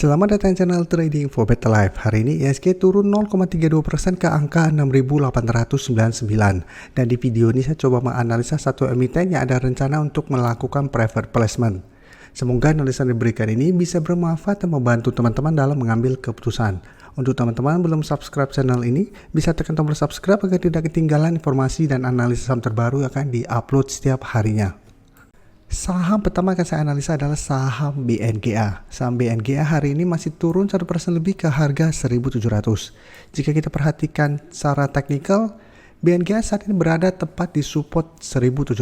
Selamat datang di channel Trading for Better Life. Hari ini IHSG turun 0,32% ke angka 6.899. Dan di video ini saya coba menganalisa satu emiten yang ada rencana untuk melakukan private placement. Semoga analisa yang diberikan ini bisa bermanfaat dan membantu teman-teman dalam mengambil keputusan. Untuk teman-teman belum subscribe channel ini, bisa tekan tombol subscribe agar tidak ketinggalan informasi dan analisis saham terbaru yang akan di-upload setiap harinya. Saham pertama akan saya analisa adalah saham BNGA. Saham BNGA hari ini masih turun 1% lebih ke harga 1.700. Jika kita perhatikan secara teknikal, BNGA saat ini berada tepat di support 1.700.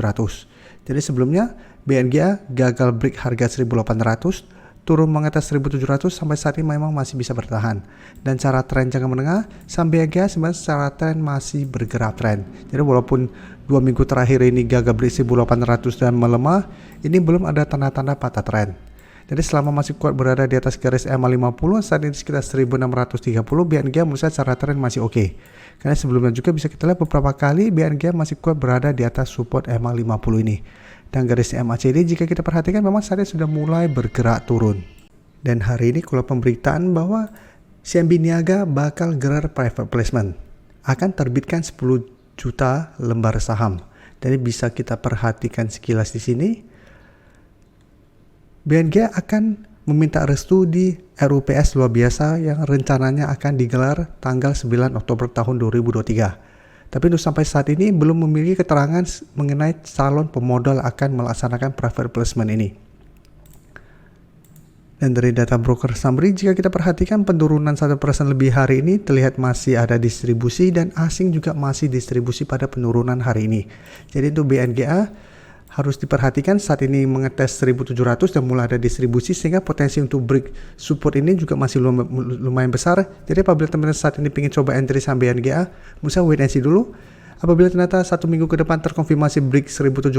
Jadi sebelumnya BNGA gagal break harga 1.800, turun mengatas 1.700 sampai saat ini memang masih bisa bertahan. Dan cara tren jangka menengah, saham BNGA sebenarnya secara tren masih bergerak tren. Jadi walaupun 2 minggu terakhir ini gagal break 1.800 dan melemah, ini belum ada tanda-tanda patah tren. Jadi selama masih kuat berada di atas garis EMA 50, saat ini sekitar 1.630, BNGA menurut saya secara tren masih oke. Karena sebelumnya juga bisa kita lihat beberapa kali BNGA masih kuat berada di atas support EMA 50 ini. Dan garis MACD jika kita perhatikan memang saat ini sudah mulai bergerak turun. Dan hari ini kalau pemberitaan bahwa CMB Niaga bakal gelar private placement, akan terbitkan 10 juta lembar saham. Jadi bisa kita perhatikan sekilas di sini. BNGA akan meminta restu di RUPS luar biasa yang rencananya akan digelar tanggal 9 Oktober tahun 2023. Tapi untuk sampai saat ini belum memiliki keterangan mengenai calon pemodal akan melaksanakan private placement ini. Dan dari data broker summary, jika kita perhatikan penurunan 1% lebih hari ini terlihat masih ada distribusi dan asing juga masih distribusi pada penurunan hari ini. Jadi untuk BNGA harus diperhatikan saat ini mengetes 1.700 dan mulai ada distribusi sehingga potensi untuk break support ini juga masih lumayan besar. Jadi apabila teman-teman saat ini ingin coba entry saham BNGA, bisa wait and see dulu. Apabila ternyata 1 minggu ke depan terkonfirmasi break 1.700,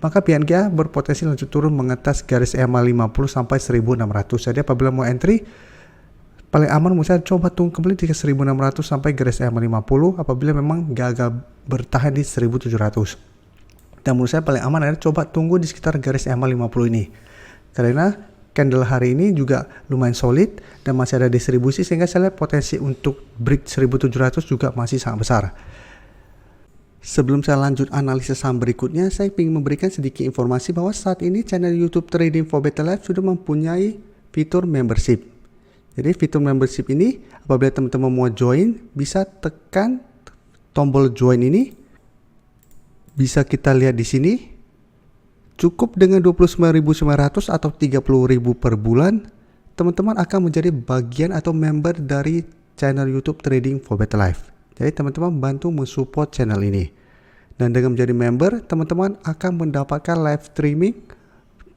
maka BNGA berpotensi lanjut turun mengetes garis EMA 50 sampai 1.600. Jadi apabila mau entry, paling aman misalnya coba tunggu kembali di 1.600 sampai garis EMA 50 apabila memang gagal bertahan di 1.700. Dan menurut saya paling aman adalah coba tunggu di sekitar garis EMA 50 ini. Karena candle hari ini juga lumayan solid dan masih ada distribusi sehingga saya lihat potensi untuk break 1.700 juga masih sangat besar. Sebelum saya lanjut analisis saham berikutnya, saya ingin memberikan sedikit informasi bahwa saat ini channel YouTube Trading for Better Life sudah mempunyai fitur membership. Jadi fitur membership ini apabila teman-teman mau join, bisa tekan tombol join ini. Bisa kita lihat di sini, cukup dengan 29.900 atau 30.000 per bulan, teman-teman akan menjadi bagian atau member dari channel YouTube Trading for Better Life. Jadi teman-teman bantu mensupport channel ini. Dan dengan menjadi member, teman-teman akan mendapatkan live streaming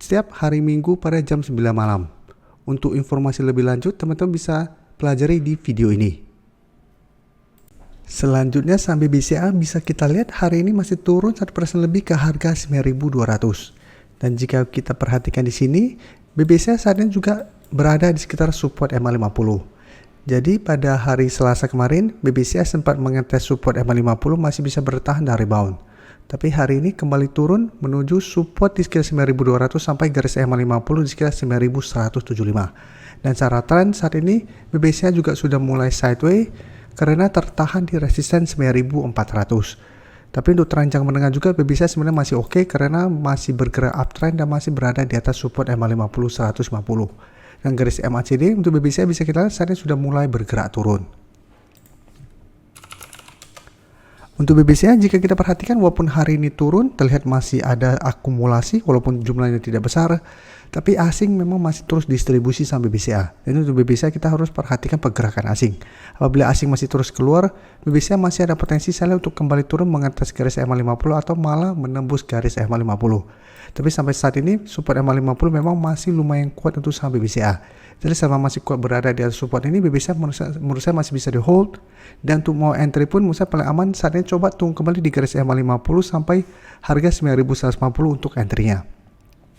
setiap hari Minggu pada jam 9 malam. Untuk informasi lebih lanjut, teman-teman bisa pelajari di video ini. Selanjutnya saham BBCA bisa kita lihat hari ini masih turun 1% lebih ke harga 9.200. Dan jika kita perhatikan di sini, BBCA saat ini juga berada di sekitar support EMA 50. Jadi pada hari Selasa kemarin, BBCA sempat mengetes support EMA 50 masih bisa bertahan dan rebound. Tapi hari ini kembali turun menuju support di sekitar 9.200 sampai garis EMA 50 di sekitar 9.175. Dan secara tren saat ini BBCA juga sudah mulai sideways karena tertahan di resisten 9.400. Tapi untuk tren jangka menengah juga BBCA sebenarnya masih oke karena masih bergerak uptrend dan masih berada di atas support EMA 50 150. Dan garis MACD untuk BBCA bisa kita lihat saat ini sudah mulai bergerak turun. Untuk BBCA jika kita perhatikan walaupun hari ini turun terlihat masih ada akumulasi walaupun jumlahnya tidak besar, tapi asing memang masih terus distribusi sama BBCA. Dan untuk BBCA kita harus perhatikan pergerakan asing. Apabila asing masih terus keluar, BBCA masih ada potensi saya untuk kembali turun mengatas garis EMA 50 atau malah menembus garis EMA 50. Tapi sampai saat ini support EMA 50 memang masih lumayan kuat untuk saham BBCA. Jadi selama masih kuat berada di atas support ini, BBCA menurut saya masih bisa di hold. Dan untuk mau entry pun menurut saya paling aman saat ini coba tunggu kembali di garis EMA 50 sampai harga 9.150 untuk entry-nya.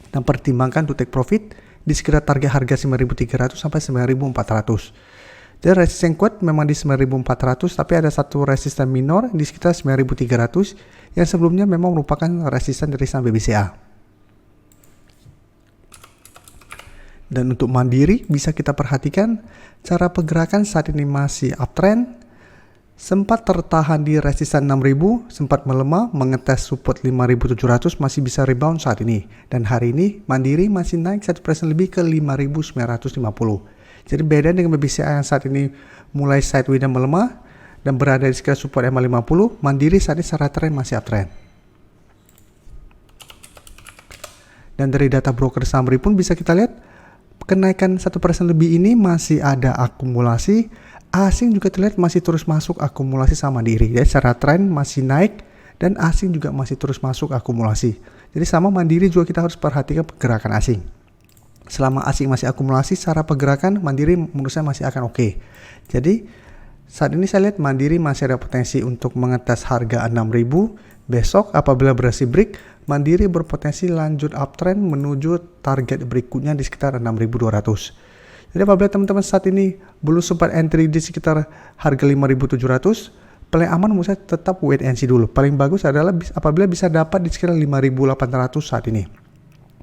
Dan pertimbangkan untuk take profit di sekitar target harga 9.300 sampai 9.400. Jadi resisten kuat memang di 9.400 tapi ada satu resisten minor di sekitar 9.300 yang sebelumnya memang merupakan resisten dari saham BBCA. Dan untuk Mandiri bisa kita perhatikan cara pergerakan saat ini masih uptrend, sempat tertahan di resisan 6000, sempat melemah, mengetes support 5700, masih bisa rebound saat ini. Dan hari ini Mandiri masih naik 1% lebih ke 5950. Jadi beda dengan BBCA yang saat ini mulai sideways dan melemah dan berada di sekitar support MA50, Mandiri saat ini secara tren masih uptrend. Dan dari data broker Summary pun bisa kita lihat kenaikan 1% lebih ini masih ada akumulasi. Asing juga terlihat masih terus masuk akumulasi sama Mandiri. Jadi secara tren masih naik dan asing juga masih terus masuk akumulasi. Jadi sama Mandiri juga kita harus perhatikan pergerakan asing. Selama asing masih akumulasi, secara pergerakan Mandiri menurut saya masih akan oke. Jadi saat ini saya lihat Mandiri masih ada potensi untuk mengetes harga 6.000. Besok apabila berhasil break, Mandiri berpotensi lanjut uptrend menuju target berikutnya di sekitar 6.200. Jadi apabila teman-teman saat ini belum sempat entry di sekitar harga 5.700, paling aman menurut saya tetap wait and see dulu. Paling bagus adalah apabila bisa dapat di sekitar 5.800 saat ini.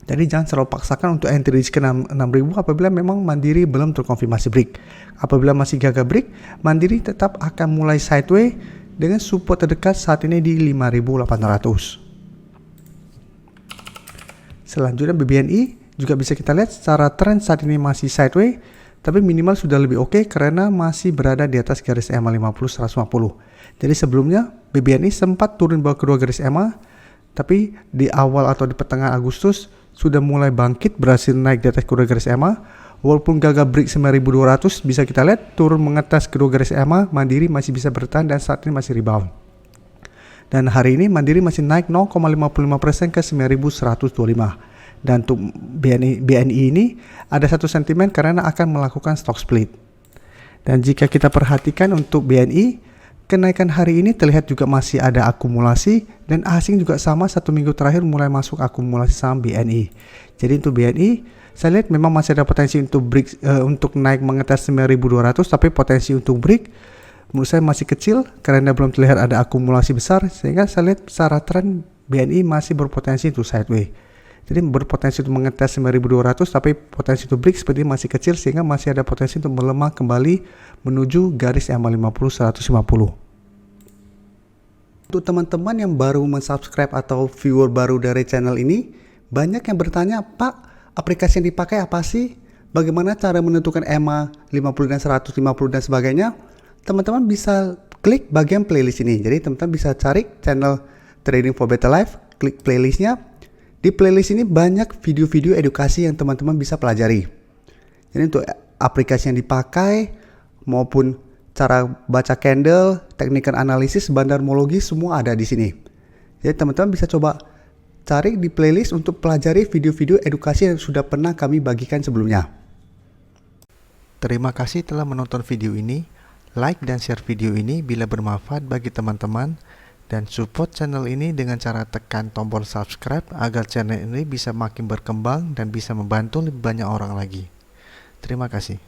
Jadi jangan selalu paksakan untuk entry di sekitar 6.000 apabila memang Mandiri belum terkonfirmasi break. Apabila masih gagal break, Mandiri tetap akan mulai sideways dengan support terdekat saat ini di 5.800. Selanjutnya BBNI juga bisa kita lihat secara tren saat ini masih sideways, tapi minimal sudah lebih oke karena masih berada di atas garis EMA 50-150. Jadi sebelumnya BBNI sempat turun bawah kedua garis EMA, tapi di awal atau di pertengahan Agustus sudah mulai bangkit, berhasil naik di atas kedua garis EMA. Walaupun gagal break 9.200, bisa kita lihat turun mengetes kedua garis EMA, Mandiri masih bisa bertahan dan saat ini masih rebound. Dan hari ini Mandiri masih naik 0,55% ke 9.125. Dan untuk BNI ini ada satu sentimen karena akan melakukan stock split. Dan jika kita perhatikan untuk BNI, kenaikan hari ini terlihat juga masih ada akumulasi dan asing juga sama satu minggu terakhir mulai masuk akumulasi saham BNI. Jadi untuk BNI, saya lihat memang masih ada potensi untuk break, untuk naik mengetes 9.200, tapi potensi untuk break menurut saya masih kecil karena belum terlihat ada akumulasi besar, sehingga saya lihat secara tren BNI masih berpotensi untuk sideways. Jadi berpotensi untuk mengetes 9.200, tapi potensi untuk break seperti masih kecil sehingga masih ada potensi untuk melemah kembali menuju garis EMA 50-150. Untuk teman-teman yang baru mensubscribe atau viewer baru dari channel ini, banyak yang bertanya, Pak, aplikasi yang dipakai apa sih? Bagaimana cara menentukan EMA 50 dan 150 dan sebagainya? Teman-teman bisa klik bagian playlist ini. Jadi teman-teman bisa cari channel Trading for Better Life, klik playlistnya. Di playlist ini banyak video-video edukasi yang teman-teman bisa pelajari. Jadi untuk aplikasi yang dipakai maupun cara baca candle, teknikal analisis, bandarmologi semua ada di sini. Jadi teman-teman bisa coba cari di playlist untuk pelajari video-video edukasi yang sudah pernah kami bagikan sebelumnya. Terima kasih telah menonton video ini. Like dan share video ini bila bermanfaat bagi teman-teman. Dan support channel ini dengan cara tekan tombol subscribe agar channel ini bisa makin berkembang dan bisa membantu lebih banyak orang lagi. Terima kasih.